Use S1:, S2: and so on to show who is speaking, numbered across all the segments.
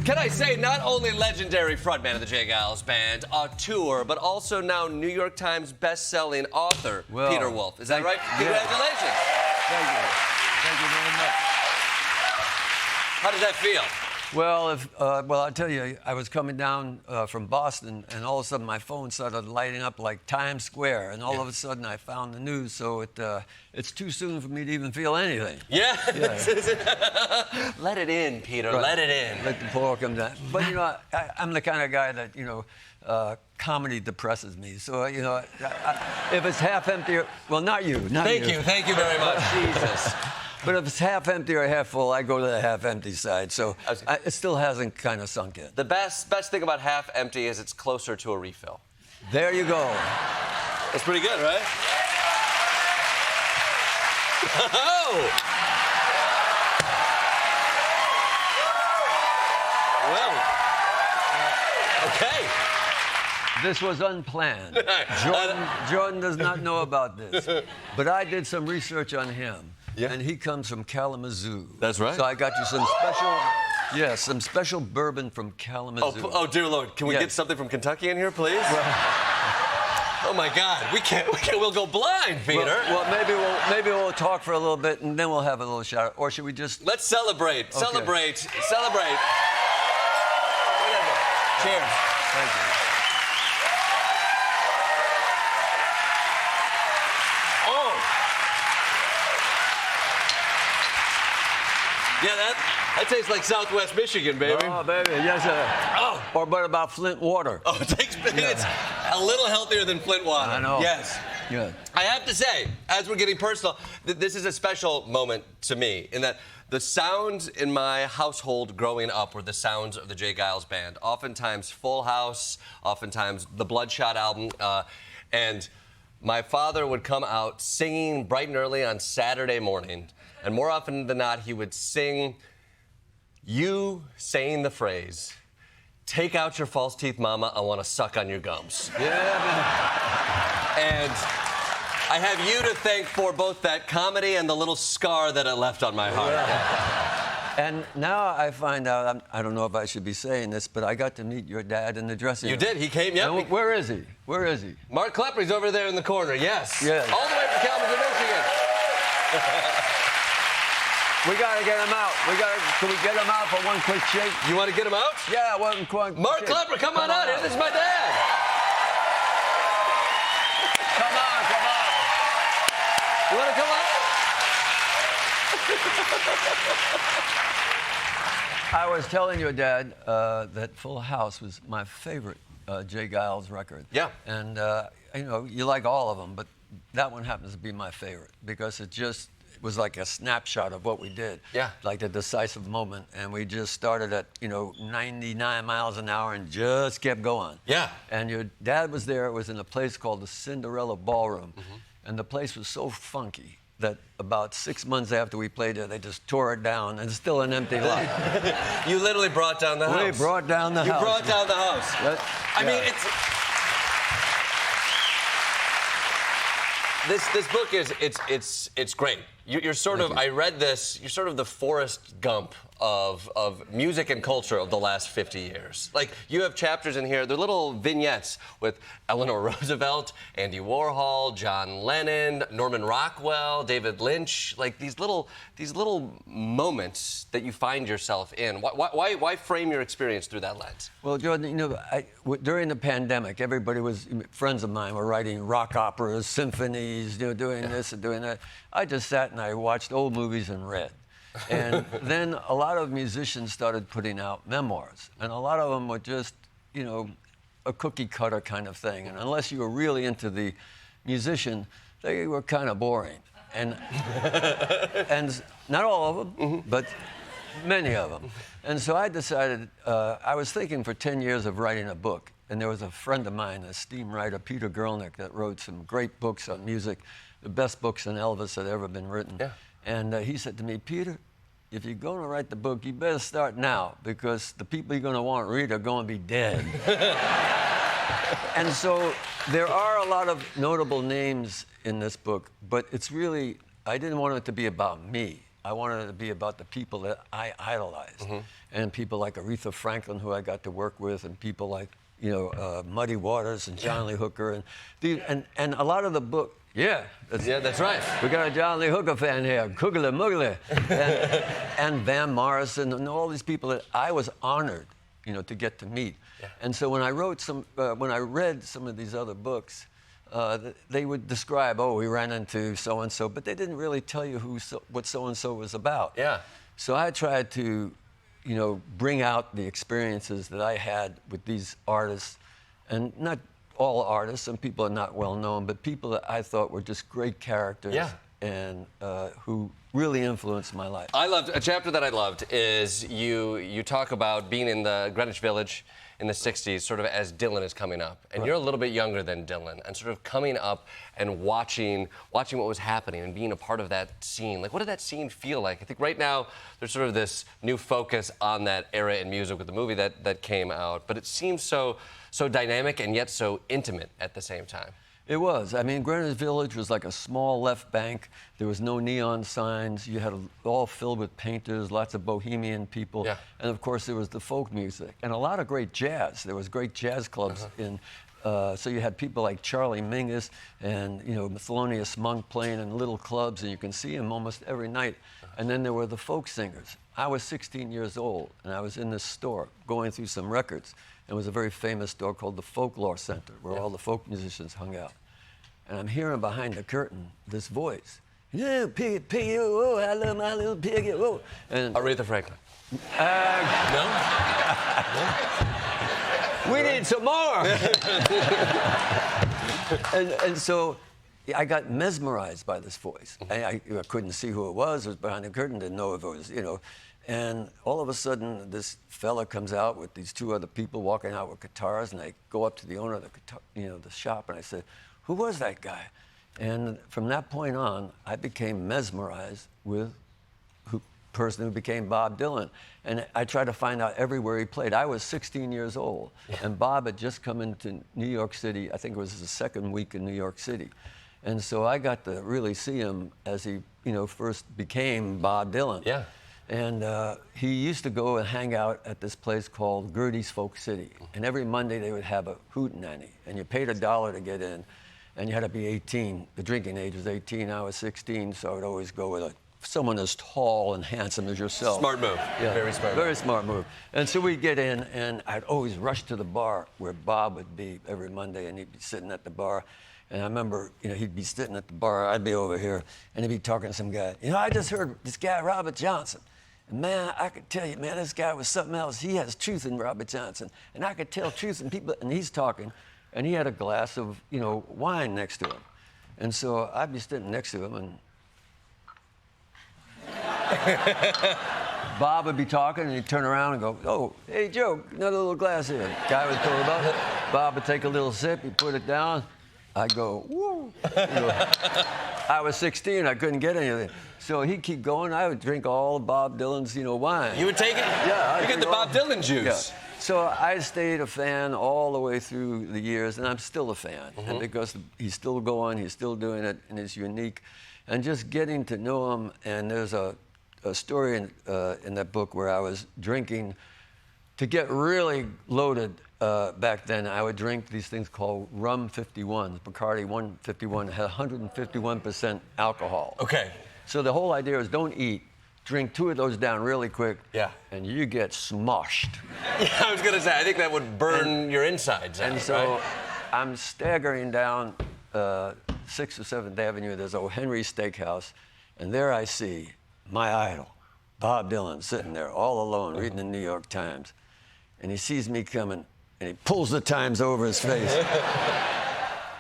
S1: Can I say, not only legendary frontman of the Geils Band, auteur, but also now New York Times best-selling author, Peter Wolf. Is that right?
S2: Yeah.
S1: Congratulations.
S2: Thank you. Thank you very much.
S1: How does that feel?
S2: Well, I'll tell you, I was coming down from Boston, and all of a sudden my phone started lighting up like Times Square, and all of a sudden I found the news, so it's too soon for me to even feel anything.
S1: Yeah? Let it in, Peter. Right. Let it in.
S2: Let the pour come down. But, you know, I'm the kind of guy that, you know, comedy depresses me. So, you know, if it's half empty, well, not you.
S1: Thank you very much. Jesus.
S2: But if it's half empty or half full, I go to the half empty side. So it still hasn't kind of sunk in.
S1: The best thing about half empty is it's closer to a refill.
S2: There you go.
S1: That's pretty good, right? Oh! Well, okay.
S2: This was unplanned. Jordan does not know about this. But I did some research on him. Yeah. And he comes from Kalamazoo.
S1: That's right.
S2: So I got you some special bourbon from Kalamazoo.
S1: Oh dear Lord, can we get something from Kentucky in here, please? Oh my God, we'll go blind, Peter.
S2: Well, maybe we'll talk for a little bit and then we'll have a little shout out. Or should we just?
S1: Let's celebrate. Okay. Celebrate. Cheers.
S2: Thank you.
S1: Yeah, that tastes like Southwest Michigan, baby.
S2: Oh, baby, yes, sir.
S1: Oh.
S2: Or what about Flint water?
S1: Oh, it's a little healthier than Flint water.
S2: I know.
S1: Yes.
S2: Yeah.
S1: I have to say, as we're getting personal, this is a special moment to me in that the sounds in my household growing up were the sounds of the Geils Band. Oftentimes Full House, oftentimes the Bloodshot album, and my father would come out singing bright and early on Saturday morning. And more often than not, he would sing, you saying the phrase, take out your false teeth, mama, I want to suck on your gums.
S2: Yeah, man.
S1: And I have you to thank for both that comedy and the little scar that it left on my heart.
S2: Yeah. And now I find out, I don't know if I should be saying this, but I got to meet your dad in the dressing room.
S1: You did, he came, yeah.
S2: Where is he? Where is he?
S1: Mark Klepper, he's over there in the corner, yes.
S2: Yes.
S1: All the way from Kalamazoo, Michigan.
S2: We gotta get him out. Can we get him out for one quick shake?
S1: You want to get him out?
S2: Yeah, one quick
S1: Mark
S2: shake.
S1: Klepper, come on out here. This is my dad.
S2: Come on.
S1: You want to come out?
S2: I was telling your dad that Full House was my favorite Geils record.
S1: Yeah.
S2: And, you know, you like all of them, but that one happens to be my favorite because it was like a snapshot of what we did.
S1: Yeah.
S2: Like the decisive moment. And we just started at, 99 miles an hour and just kept going.
S1: Yeah.
S2: And your dad was there. It was in a place called the Cinderella Ballroom. Mm-hmm. And the place was so funky that about 6 months after we played there, they just tore it down, and it's still an empty lot.
S1: You literally brought down the house.
S2: We brought down the house.
S1: You brought down the house. I mean, This book it's great. You're sort of, I read this, you're sort of the Forrest Gump of music and culture of the last 50 years. Like, you have chapters in here, they're little vignettes with Eleanor Roosevelt, Andy Warhol, John Lennon, Norman Rockwell, David Lynch, like these little moments that you find yourself in. Why frame your experience through that lens?
S2: Well, Jordan, during the pandemic, friends of mine were writing rock operas, symphonies, doing this and doing that. I just sat and I watched old movies and read. And then a lot of musicians started putting out memoirs. And a lot of them were just, a cookie cutter kind of thing. And unless you were really into the musician, they were kind of boring. And not all of them, but many of them. And so I decided, I was thinking for 10 years of writing a book. And there was a friend of mine, a esteemed writer, Peter Guralnick, that wrote some great books on music, the best books on Elvis that ever been written. Yeah. And he said to me, Peter, if you're going to write the book, you better start now, because the people you're going to want to read are going to be dead. And so there are a lot of notable names in this book, but it's really, I didn't want it to be about me. I wanted it to be about the people that I idolized, and people like Aretha Franklin, who I got to work with, and people like Muddy Waters and John Lee Hooker, and a lot of the book. Yeah,
S1: that's right.
S2: We got a John Lee Hooker fan here, Coogly Moogly, and Van Morrison, and all these people that I was honored, to get to meet. Yeah. And so when I read some of these other books, they would describe, we ran into so and so, but they didn't really tell you what so and so was about.
S1: Yeah.
S2: So I tried to, bring out the experiences that I had with these artists, and not all artists, some people are not well known, but people that I thought were just great characters and who really influenced my life.
S1: A chapter that I loved is you talk about being in the Greenwich Village in the 60s, sort of as Dylan is coming up. And you're a little bit younger than Dylan, and sort of coming up and watching what was happening and being a part of that scene. Like, what did that scene feel like? I think right now there's sort of this new focus on that era in music with the movie that came out, but it seems so dynamic and yet so intimate at the same time.
S2: It was. I mean, Greenwich Village was like a small left bank. There was no neon signs. You had all filled with painters, lots of bohemian people. Yeah. And of course, there was the folk music and a lot of great jazz. There was great jazz clubs so you had people like Charlie Mingus and, Thelonious Monk playing in little clubs, and you can see him almost every night. And then there were the folk singers. I was 16 years old, and I was in this store going through some records. It was a very famous store called the Folklore Center, where all the folk musicians hung out. And I'm hearing behind the curtain this voice. Yeah, piggy, oh, I love my little piggy, oh. And
S1: Aretha Franklin.
S2: No? We need some more. and so I got mesmerized by this voice. I couldn't see who it was. It was behind the curtain. Didn't know if it was, And all of a sudden, this fella comes out with these two other people walking out with guitars, and I go up to the owner of the shop, and I said, "Who was that guy?" And from that point on, I became mesmerized with the person who became Bob Dylan. And I tried to find out everywhere he played. I was 16 years old, and Bob had just come into New York City. I think it was his second week in New York City. And so I got to really see him as he, first became Bob Dylan.
S1: Yeah.
S2: And he used to go and hang out at this place called Gertie's Folk City. And every Monday they would have a hootenanny, and you paid $1 to get in, and you had to be 18. The drinking age was 18. I was 16, so I would always go with someone as tall and handsome as yourself.
S1: Smart move.
S2: Yeah,
S1: very smart.
S2: Very smart move. And so we'd get in, and I'd always rush to the bar where Bob would be every Monday, and he'd be sitting at the bar. And I remember, he'd be sitting at the bar, I'd be over here, and he'd be talking to some guy. I just heard this guy, Robert Johnson. And man, I could tell you, man, this guy was something else. He has truth in Robert Johnson. And I could tell truth in people, and he's talking, and he had a glass of, wine next to him. And so I'd be sitting next to him, and Bob would be talking, and he'd turn around and go, "Oh, hey, Joe, another little glass here." Guy would throw it up. Bob would take a little sip, he'd put it down. I'd go, "Woo." I was 16, I couldn't get anything. So he'd keep going. I would drink all of Bob Dylan's, wine.
S1: You would take it?
S2: Yeah.
S1: You get the Bob Dylan juice.
S2: Yeah. So I stayed a fan all the way through the years, and I'm still a fan. And because he's still going, he's still doing it, and it's unique. And just getting to know him, and there's a story in that book where I was drinking. To get really loaded back then, I would drink these things called rum 51. Bacardi 151 had 151% alcohol.
S1: Okay.
S2: So the whole idea is don't eat. Drink 2 of those down really quick, and you get smoshed.
S1: Yeah, I was going to say, I think that would burn your insides out,
S2: And so
S1: right?
S2: I'm staggering down 6th or 7th Avenue. There's O. Henry's Steakhouse, and there I see my idol, Bob Dylan, sitting there all alone reading the New York Times. And he sees me coming, and he pulls the Times over his face.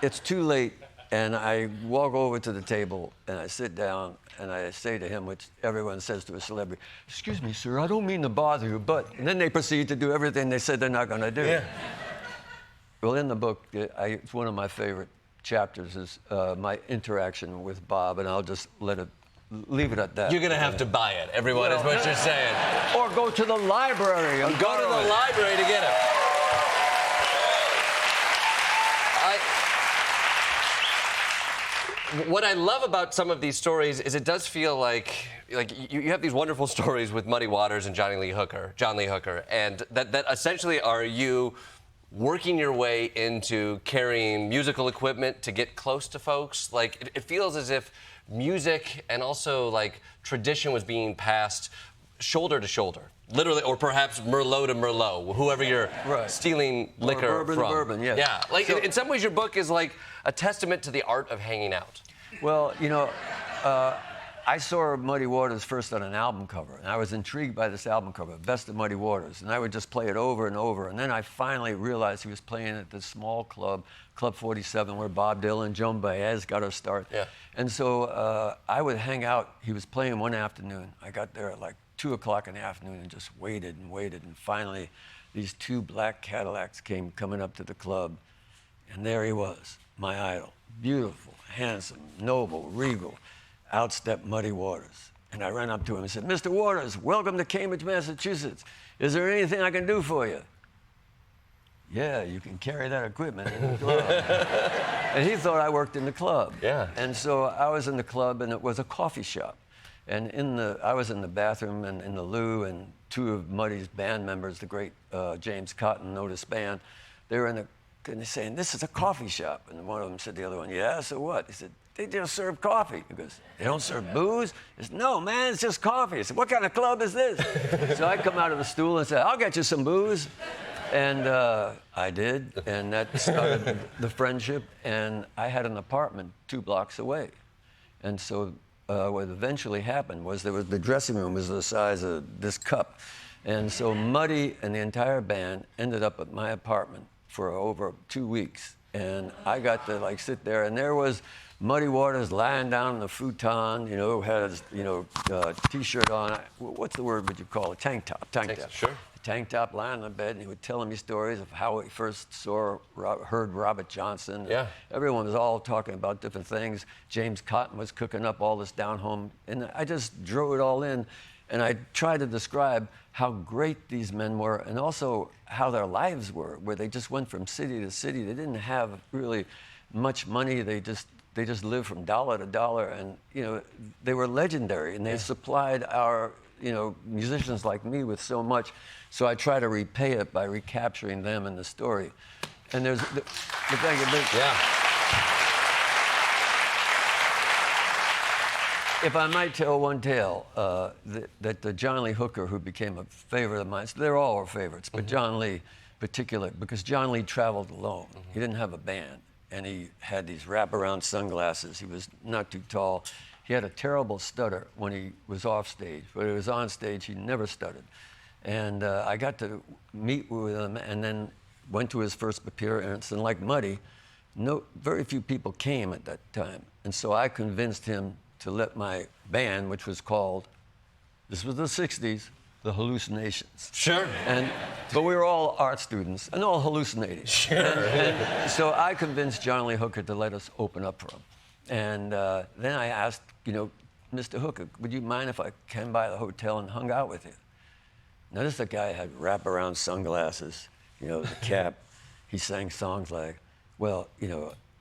S2: It's too late, and I walk over to the table, and I sit down, and I say to him, which everyone says to a celebrity, "Excuse me, sir, I don't mean to bother you, but..." And then they proceed to do everything they said they're not going to do.
S1: Yeah.
S2: Well, in the book, it's one of my favorite chapters is my interaction with Bob, and I'll just leave it at that.
S1: You're going to have to buy it, everyone, is what you're saying.
S2: Or go to the library.
S1: Go to the library to get it. what I love about some of these stories is it does feel like you have these wonderful stories with Muddy Waters and John Lee Hooker, and that essentially are you working your way into carrying musical equipment to get close to folks. Like it feels as if music and also like tradition was being passed shoulder to shoulder, literally, or perhaps Merlot to Merlot, whoever you're stealing liquor
S2: bourbon
S1: from.
S2: to bourbon, yes.
S1: Yeah, like
S2: So,
S1: in some ways, your book is like a testament to the art of hanging out.
S2: well, I saw Muddy Waters first on an album cover, and I was intrigued by this album cover, Best of Muddy Waters, and I would just play it over and over, and then I finally realized he was playing at this small club, Club 47, where Bob Dylan, Joan Baez got her start.
S1: Yeah.
S2: And so I would hang out. He was playing one afternoon. I got there at like 2 o'clock in the afternoon and just waited and waited, and finally these 2 black Cadillacs came coming up to the club, and there he was, my idol. Beautiful, handsome, noble, regal. Out stepped Muddy Waters. And I ran up to him and said, Mr. Waters, welcome to Cambridge, Massachusetts. Is there anything I can do for you? Yeah, you can carry that equipment in the club. And he thought I worked in the club.
S1: Yeah.
S2: And so I was in the club, and it was a coffee shop. And I was in the bathroom and in the loo, and 2 of Muddy's band members, the great James Cotton, Otis Band, they were and they're saying, this is a coffee shop. And one of them said to the other one, yeah, so what? He said, they just serve coffee. He goes, they don't serve booze? He said, no, man, it's just coffee. I said, what kind of club is this? So I come out of the stool and said, I'll get you some booze. And I did, and that started the friendship. And I had an apartment 2 blocks away. And so what eventually happened was the dressing room was the size of this cup. And so Muddy and the entire band ended up at my apartment for over 2 weeks. And I got to like sit there, and there was Muddy Waters lying down on the futon, had his, t-shirt on. What's the word would you call it? Tank top.
S1: Sure.
S2: Tank top, lying on the bed, and he was telling me stories of how he first heard Robert Johnson.
S1: Yeah.
S2: Everyone was all talking about different things. James Cotton was cooking up all this down home, and I just drew it all in, and I tried to describe how great these men were, and also how their lives were, where they just went from city to city. They didn't have really much money. They just lived from dollar to dollar, and they were legendary, and they supplied our musicians like me with so much. So I try to repay it by recapturing them in the story. And there's the thing.
S1: Yeah.
S2: If I might tell one tale, that the John Lee Hooker, who became a favorite of mine, so they're all our favorites, but John Lee particular, because John Lee traveled alone. He didn't have a band, and he had these wraparound sunglasses. He was not too tall. He had a terrible stutter when he was off stage, but when he was on stage, he never stuttered. And I got to meet with him, and then went to his first appearance, and like Muddy, very few people came at that time. And so I convinced him to let my band, which was called, this was the 60s, the Hallucinations.
S1: Sure.
S2: But we were all art students and all hallucinating.
S1: Sure.
S2: And so I convinced John Lee Hooker to let us open up for him. And then I asked, Mr. Hooker, would you mind if I came by the hotel and hung out with you? Now, this guy had wraparound sunglasses, the cap. He sang songs like,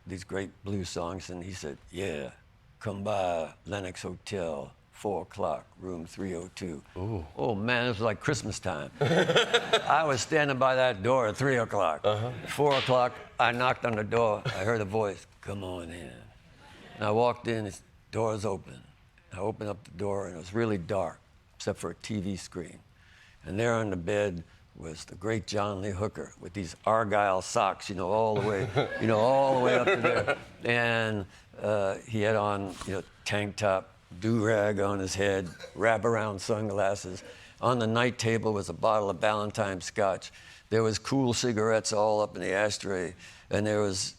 S2: these great blues songs. And he said, yeah, come by Lenox Hotel, 4 o'clock, room 302. Ooh. Oh, man, it was like Christmas time. I was standing by that door at 3 o'clock. 4 o'clock, I knocked on the door. I heard a voice, come on in. And I walked in, the door's open. I opened up the door, and it was really dark, except for a TV screen. And there on the bed was the great John Lee Hooker with these Argyle socks, all the way, all the way up to there. And he had on, tank top, do-rag on his head, wraparound sunglasses. On the night table was a bottle of Ballantine Scotch. There was cool cigarettes all up in the ashtray. And there was,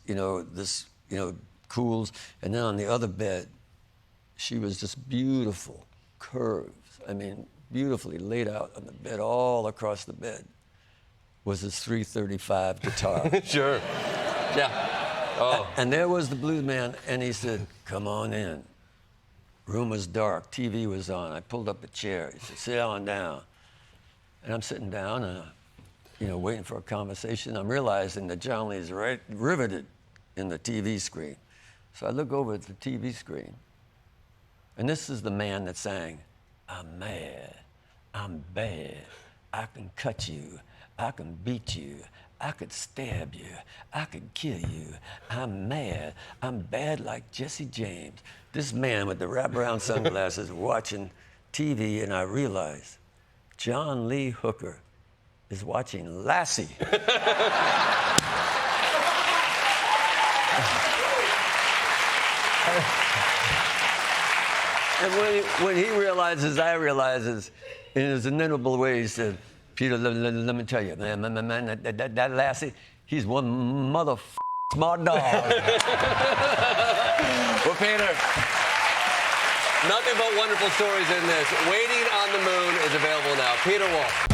S2: Cools. And then on the other bed, she was just beautiful curves. Beautifully laid out on the bed, all across the bed, was his 335 guitar.
S1: Sure. Yeah. Oh.
S2: And there was the blues man, and he said, come on in. Room was dark, TV was on. I pulled up a chair. He said, sit on down. And I'm sitting down, and waiting for a conversation. I'm realizing that John Lee is right riveted in the TV screen. So I look over at the TV screen, and this is the man that sang, I'm mad, I'm bad, I can cut you, I can beat you, I could stab you, I could kill you, I'm mad, I'm bad like Jesse James. This man with the wraparound sunglasses watching TV, and I realize John Lee Hooker is watching Lassie. And when he realizes, I realizes, in his inimitable way, he said, Peter, let me tell you, man, that Lassie, he's one smart dog.
S1: Well, Peter, nothing but wonderful stories in this. Waiting on the Moon is available now. Peter Wolf.